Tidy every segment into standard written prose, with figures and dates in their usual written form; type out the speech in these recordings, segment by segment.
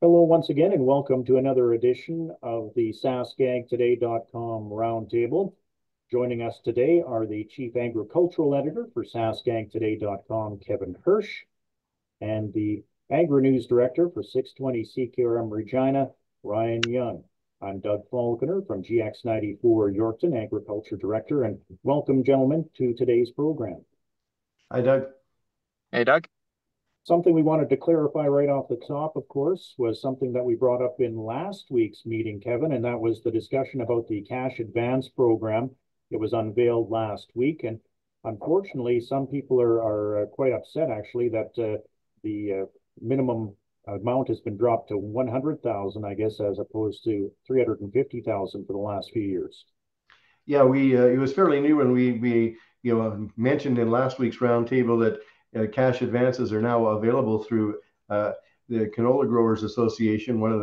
Hello once again, and welcome to another edition of the SaskAgToday.com Roundtable. Joining us today are the Chief Agricultural Editor for SaskAgToday.com, Kevin Hursh, and the AgriNews Director for 620 CKRM Regina, Ryan Young. I'm Doug Falconer from GX94 Yorkton, Agriculture Director, and welcome, gentlemen, to today's program. Hi, Doug. Hey, Doug. Something we wanted to clarify right off the top, of course, was something that we brought up in last week's meeting, Kevin, and that was the discussion about the cash advance program. It was unveiled last week, and unfortunately, some people are quite upset, actually, that the minimum amount has been dropped to 100,000, I guess, as opposed to 350,000 for the last few years. Yeah, we it was fairly new, and we mentioned in last week's roundtable that cash advances are now available through the Canola Growers Association, one of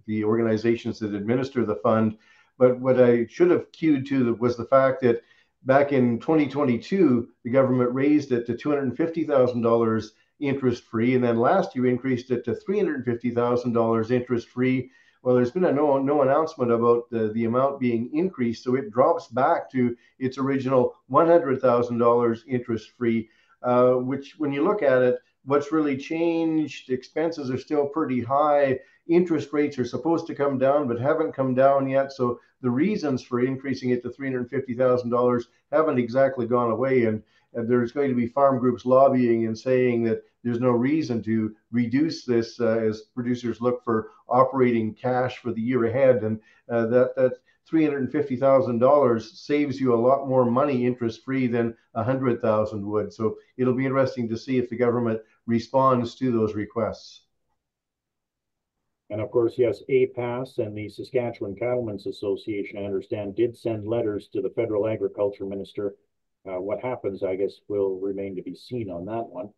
the organizations that administer the fund. But what I should have cued to was the fact that back in 2022, the government raised it to $250,000 interest free, and then last year increased it to $350,000 interest free. Well, there's been no announcement about the amount being increased, so it drops back to its original $100,000 interest free, which when you look at it, what's really changed, expenses are still pretty high. Interest rates are supposed to come down, but haven't come down yet. So the reasons for increasing it to $350,000 haven't exactly gone away. And there's going to be farm groups lobbying and saying that there's no reason to reduce this as producers look for operating cash for the year ahead. And that $350,000 saves you a lot more money interest free than 100,000 would. So it'll be interesting to see if the government responds to those requests. And of course, yes, APAS and the Saskatchewan Cattlemen's Association, I understand, did send letters to the federal agriculture minister. What happens, I guess, will remain to be seen on that one.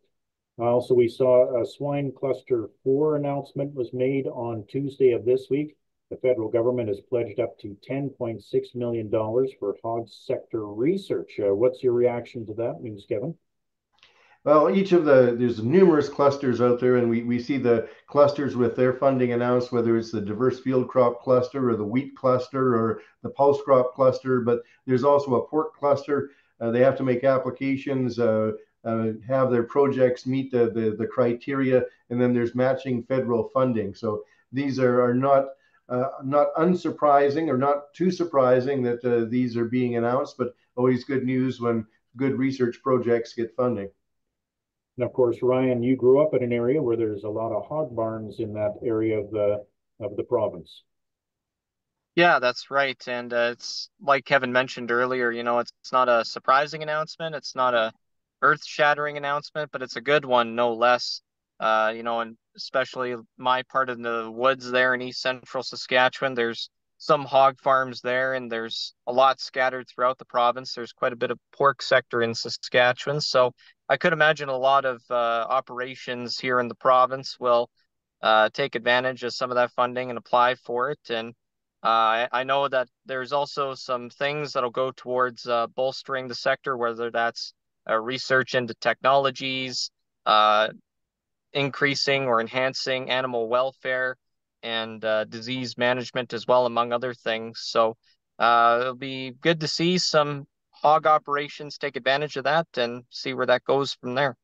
Also, we saw a swine cluster 4 announcement was made on Tuesday of this week. The federal government has pledged up to $10.6 million for hog sector research. What's your reaction to that news, Kevin? Well, there's numerous clusters out there, and we see the clusters with their funding announced, whether it's the diverse field crop cluster or the wheat cluster or the pulse crop cluster, but there's also a pork cluster. They have to make applications, have their projects meet the criteria, and then there's matching federal funding. So these are not unsurprising or not too surprising that these are being announced, but always good news when good research projects get funding. And of course, Ryan, you grew up in an area where there's a lot of hog barns in that area of the province. Yeah, that's right. And it's like Kevin mentioned earlier, it's not a surprising announcement. It's not a earth-shattering announcement, but it's a good one, no less. And especially my part of the woods there in East Central Saskatchewan, there's some hog farms there, and there's a lot scattered throughout the province. There's quite a bit of pork sector in Saskatchewan. So I could imagine a lot of operations here in the province will take advantage of some of that funding and apply for it. And I know that there's also some things that'll go towards bolstering the sector, whether that's research into technologies, uh, increasing or enhancing animal welfare, and disease management as well, among other things. So it'll be good to see some hog operations take advantage of that and see where that goes from there.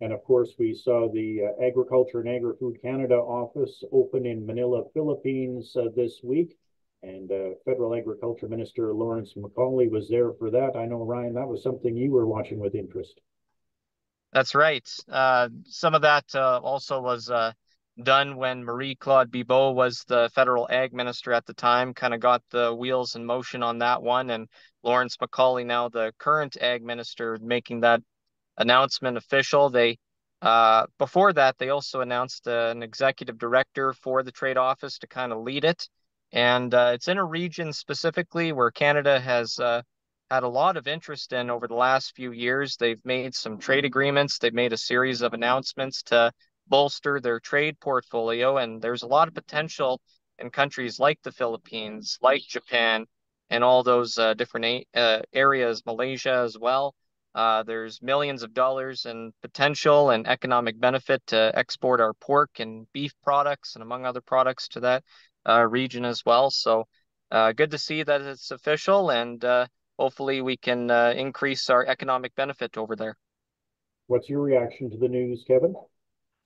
And of course, we saw the Agriculture and Agri-Food Canada office open in Manila, Philippines this week. And Federal Agriculture Minister Lawrence MacAulay was there for that. I know, Ryan, that was something you were watching with interest. That's right. Some of that also was done when Marie-Claude Bibeau was the federal ag minister at the time, kind of got the wheels in motion on that one. And Lawrence MacAulay, now the current ag minister, making that announcement official. They before that, they also announced an executive director for the trade office to kind of lead it. And it's in a region specifically where Canada has had a lot of interest in over the last few years. They've made some trade agreements. They've made a series of announcements to bolster their trade portfolio. And there's a lot of potential in countries like the Philippines, like Japan, and all those different areas, Malaysia as well. There's millions of dollars in potential and economic benefit to export our pork and beef products and among other products to that region as well. So good to see that it's official, and hopefully we can increase our economic benefit over there. What's your reaction to the news, Kevin?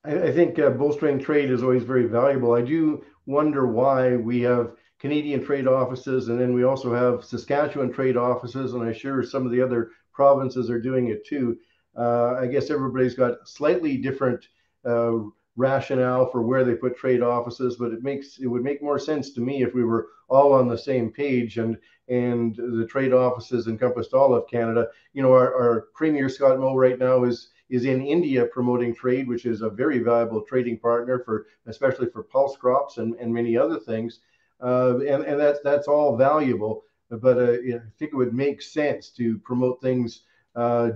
I think bolstering trade is always very valuable. I do wonder why we have Canadian trade offices, and then we also have Saskatchewan trade offices, and I'm sure some of the other provinces are doing it too. I guess everybody's got slightly different uh, rationale for where they put trade offices, but it would make more sense to me if we were all on the same page, and the trade offices encompassed all of Canada. You know, our Premier Scott Moe right now is in India promoting trade, which is a very valuable trading partner for, especially for pulse crops and many other things. And that's all valuable. But I think it would make sense to promote things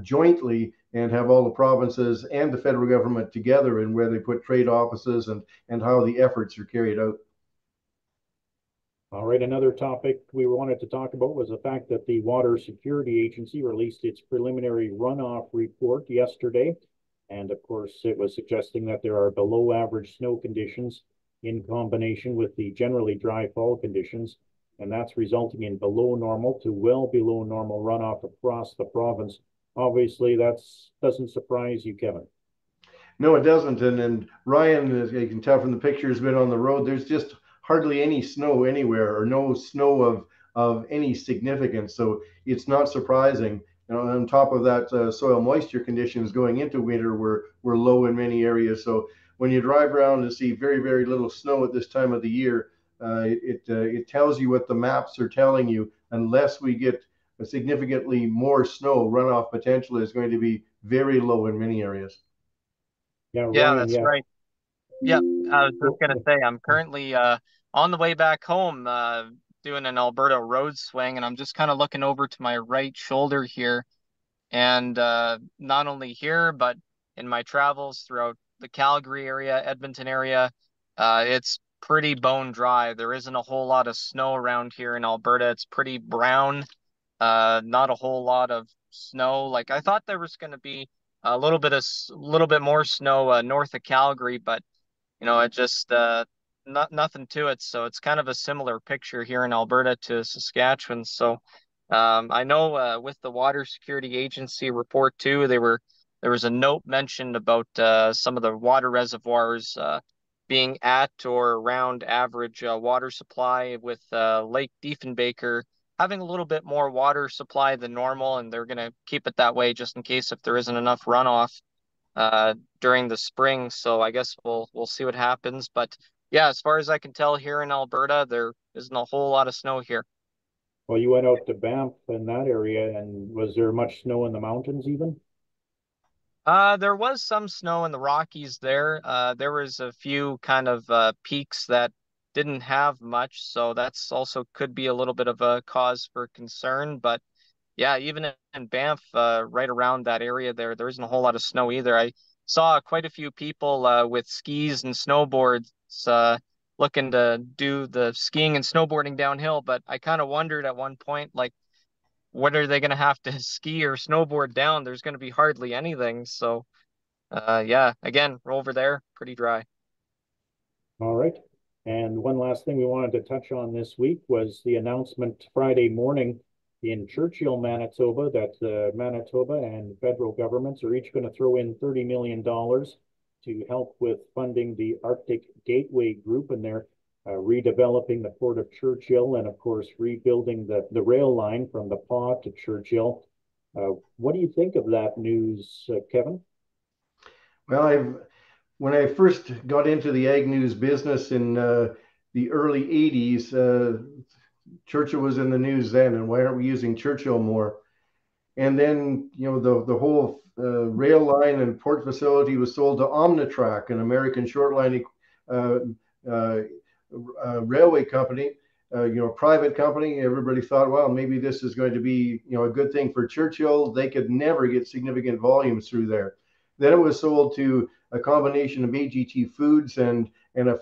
jointly and have all the provinces and the federal government together in where they put trade offices and how the efforts are carried out. All right, another topic we wanted to talk about was the fact that the Water Security Agency released its preliminary runoff report yesterday. And of course, it was suggesting that there are below average snow conditions in combination with the generally dry fall conditions. And that's resulting in below normal to well below normal runoff across the province. Obviously, that doesn't surprise you, Kevin. No, it doesn't. And Ryan, as you can tell from the picture, has been on the road. There's just hardly any snow anywhere, or no snow of any significance. So it's not surprising. You know, on top of that, soil moisture conditions going into winter were low in many areas. So when you drive around and see very little snow at this time of the year, it tells you what the maps are telling you. Unless we get a significantly more snow, runoff potential is going to be very low in many areas. Yeah, Yeah, Ryan, that's yeah. right. Yeah, I was just gonna Go, say I'm currently on the way back home doing an Alberta road swing, and I'm just kind of looking over to my right shoulder here, and not only here but in my travels throughout the Calgary area, Edmonton area, it's pretty bone dry. There isn't a whole lot of snow around here in Alberta. It's pretty brown. Not a whole lot of snow. Like I thought there was going to be a little bit more snow north of Calgary, but it just nothing to it. So it's kind of a similar picture here in Alberta to Saskatchewan. So I know with the Water Security Agency report too, there was a note mentioned about some of the water reservoirs being at or around average water supply, with Lake Diefenbaker having a little bit more water supply than normal, and they're going to keep it that way just in case if there isn't enough runoff during the spring. So I guess we'll see what happens. But yeah, as far as I can tell here in Alberta, there isn't a whole lot of snow here. well, you went out to Banff in that area, and was there much snow in the mountains even? There was some snow in the Rockies there. There was a few kind of peaks that didn't have much, so that's also could be a little bit of a cause for concern. But yeah, even in Banff, right around that area there isn't a whole lot of snow either. I saw quite a few people with skis and snowboards looking to do the skiing and snowboarding downhill, but I kind of wondered at one point, like, what are they going to have to ski or snowboard down? There's going to be hardly anything. So, yeah, again, we're over there, pretty dry. All right. And one last thing we wanted to touch on this week was the announcement Friday morning in Churchill, Manitoba, that Manitoba and federal governments are each going to throw in $30 million to help with funding the Arctic Gateway Group, and they're redeveloping the Port of Churchill and, of course, rebuilding the rail line from the Paw to Churchill. What do you think of that news, Kevin? Well, when I first got into the ag news business in the early 80s, Churchill was in the news then, and why aren't we using Churchill more? And then, you know, the whole rail line and port facility was sold to Omnitrack, an American short line uh, uh, railway company, a private company. Everybody thought, well, maybe this is going to be, a good thing for Churchill. They could never get significant volumes through there. Then it was sold to a combination of AGT Foods and a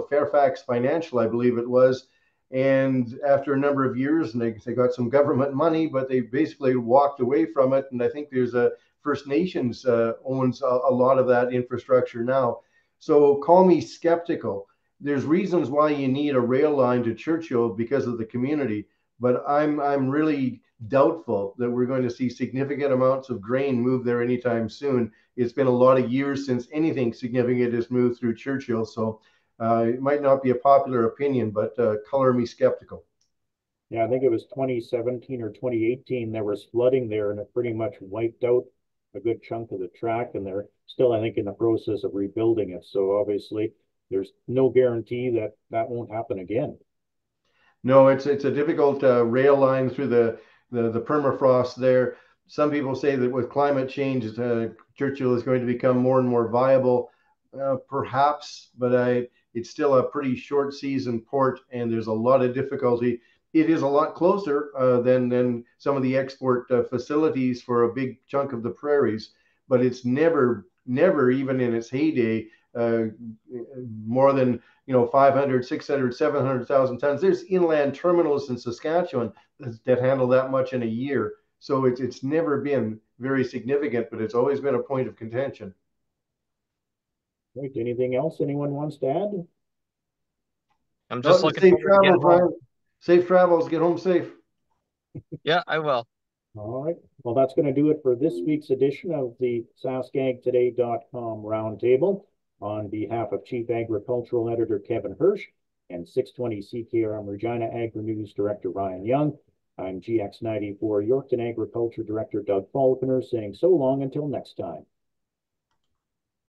Fairfax Financial, I believe it was. And after a number of years, and they got some government money, but they basically walked away from it. And I think there's a First Nations owns a lot of that infrastructure now. So call me skeptical. There's reasons why you need a rail line to Churchill because of the community, but I'm really doubtful that we're going to see significant amounts of grain move there anytime soon. It's been a lot of years since anything significant has moved through Churchill, so it might not be a popular opinion, but color me skeptical. Yeah, I think it was 2017 or 2018. There was flooding there, and it pretty much wiped out a good chunk of the track. And they're still, I think, in the process of rebuilding it. So obviously, there's no guarantee that that won't happen again. No, it's a difficult rail line through the permafrost there. Some people say that with climate change, Churchill is going to become more and more viable, perhaps, but it's still a pretty short season port, and there's a lot of difficulty. It is a lot closer than some of the export facilities for a big chunk of the prairies, but it's never even in its heyday uh, more than 500, 600, 700,000 tons. There's inland terminals in Saskatchewan that handle that much in a year. So it's never been very significant, but it's always been a point of contention. Right. Anything else anyone wants to add? I'm just No, looking safe forward to getting travels, home. Ryan. Safe travels. Get home safe. Yeah, I will. All right. Well, that's going to do it for this week's edition of the SaskAgToday.com Roundtable. On behalf of Chief Agricultural Editor Kevin Hursh and 620 CKRM Regina Agri-News Director Ryan Young, I'm GX94 Yorkton Agriculture Director Doug Falconer saying so long until next time.